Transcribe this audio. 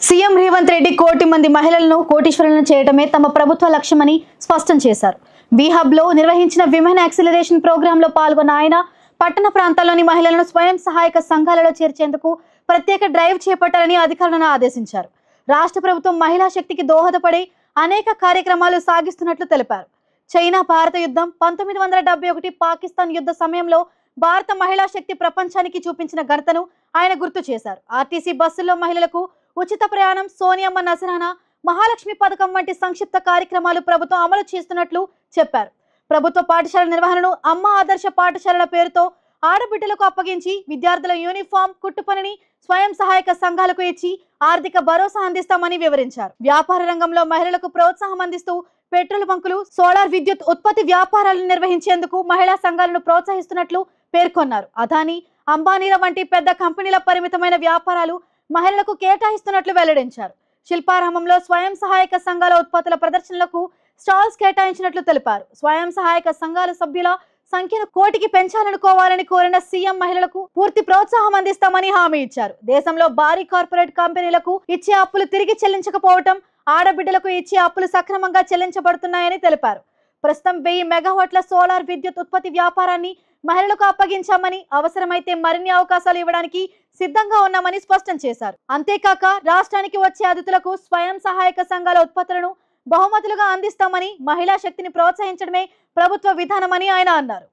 CM Revanth Reddy కోటి మంది మహిళలను కోటీశ్వరులను చేయడమే తమ ప్రభుత్వ లక్ష్యమని స్పష్టం చేశారు. బీహబ్ లో నిర్వహించిన విమెన్ యాక్సిలరేషన్ ప్రోగ్రామ్ లో పాల్గొన్న ఆయన పట్టణ ప్రాంతాల్లోని మహిళలను స్వయం సహాయక సంఘాలలో చేర్చేందుకు ప్రత్యేక డ్రైవ్ చేపట్టాలని అధికారులను ఆదేశించారు. రాష్ట్ర ప్రభుత్వం మహిళా శక్తికి దోహదపడే అనేక కార్యక్రమాలు సాగిస్తున్నట్లు తెలిపారు. చైనా భారత యుద్ధం, 1971 పాకిస్తాన్ యుద్ధ సమయంలో భారత మహిళా శక్తి ప్రపంచానికి చూపించిన ఘనతను ఆయన గుర్తు చేశారు. ఆర్టీసీ బస్సుల్లో మహిళలకు ఉచిత ప్రయాణం, సోనియమ్మ నజరానా, మహాలక్ష్మి పథకం వంటి సంక్షిప్త కార్యక్రమాలు ప్రభుత్వం అమలు చేస్తున్నట్లు చెప్పారు. ప్రభుత్వ పాఠశాల నిర్వహణను అమ్మ ఆదర్శ పాఠశాలల పేరుతో ఆడబిడ్డలకు అప్పగించి విద్యార్థుల యూనిఫామ్, కుట్టు పనిని స్వయం సహాయక సంఘాలకు ఇచ్చి ఆర్థిక భరోసా అందిస్తామని వివరించారు. వ్యాపార రంగంలో మహిళలకు ప్రోత్సాహం అందిస్తూ పెట్రోల్ బంకులు, సోలార్ విద్యుత్ ఉత్పత్తి వ్యాపారాలను నిర్వహించేందుకు మహిళా సంఘాలను ప్రోత్సహిస్తున్నట్లు పేర్కొన్నారు. అదానీ, అంబానీల వంటి పెద్ద కంపెనీల పరిమితమైన వ్యాపారాలు మహిళలకు కేటాయిస్తున్నట్లు వెల్లడించారు. శిల్పారామంలో స్వయం సహాయక సంఘాల ఉత్పత్తుల ప్రదర్శనలకు స్టాల్స్ కేటాయించినట్లు తెలిపారు. స్వయం సహాయక సంఘాల సభ్యుల సంఖ్యను 1,00,00,000కి పెంచాలనుకోవాలని కోరిన సీఎం మహిళలకు పూర్తి ప్రోత్సాహం అందిస్తామని హామీ ఇచ్చారు. దేశంలో భారీ కార్పొరేట్ కంపెనీలకు ఇచ్చే అప్పులు తిరిగి చెల్లించకపోవటం, ఆడబిడ్డలకు ఇచ్చే అప్పులు సక్రమంగా చెల్లించబడుతున్నాయని తెలిపారు. ప్రస్తుతం 1000 మెగావాట్ల సోలార్ విద్యుత్ ఉత్పత్తి వ్యాపారాన్ని మహిళలకు అప్పగించామని, అవసరమైతే మరిన్ని అవకాశాలు ఇవ్వడానికి సిద్ధంగా ఉన్నామని స్పష్టం చేశారు. అంతేకాక రాష్ట్రానికి వచ్చే అతిథులకు స్వయం సహాయక సంఘాల ఉత్పత్తులను బహుమతులుగా అందిస్తామని, మహిళా శక్తిని ప్రోత్సహించడమే ప్రభుత్వ విధానమని ఆయన అన్నారు.